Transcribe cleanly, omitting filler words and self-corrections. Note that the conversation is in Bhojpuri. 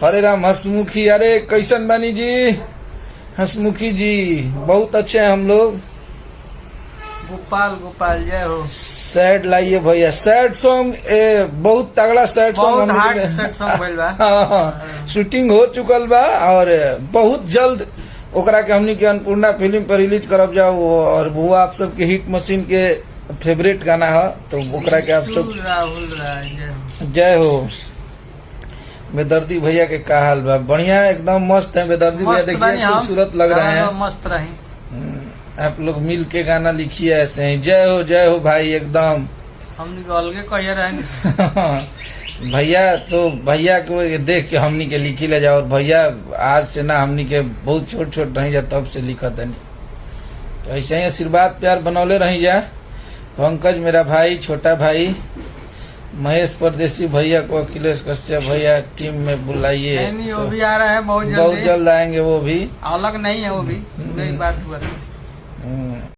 हरे राम हंसमुखी, अरे कैसन बानी जी हंसमुखी जी? बहुत अच्छे हैं हम लोग। गोपाल गोपाल जय हो। सैड लाइए भैया, सैड सॉन्ग, बहुत तगड़ा सैड बहुत सॉन्ग हार्ड सेट सॉन्ग भइल बा। हाँ, शूटिंग हो चुकल बा और बहुत जल्द ओकरा के हमनी के अन्नपूर्णा फिल्म पर रिलीज करब जाओ। और वो आप सबके हिट मशीन के फेवरेट गाना है, तो ओकरा के आप सब राहुल राय जय हो। बेदर्दी भैया के का हाल बा? बढ़िया, एकदम मस्त है बेदर्दी भैया, देखिए खूबसूरत लग रहे हैं, मस्त रही। आप लोग मिल के गाना लिखिए ऐसे ही। जय हो भाई, एकदम हमनी को अलगे कहिए रहे भैया। तो भैया को देख के हमनी के लिखी ले जाओ। और भैया आज से ना हमनी के बहुत छोट छोट रही जा, तब से लिखत है। तो ऐसे ही आशीर्वाद प्यार बनौले रही जा। पंकज मेरा भाई, छोटा भाई, महेश परदेसी भैया को, अखिलेश कश्यप भैया टीम में बुलाइए। वो भी आ रहा है, बहुत जल्द आएंगे वो भी। अलग नहीं है वो भी, बात हुआ।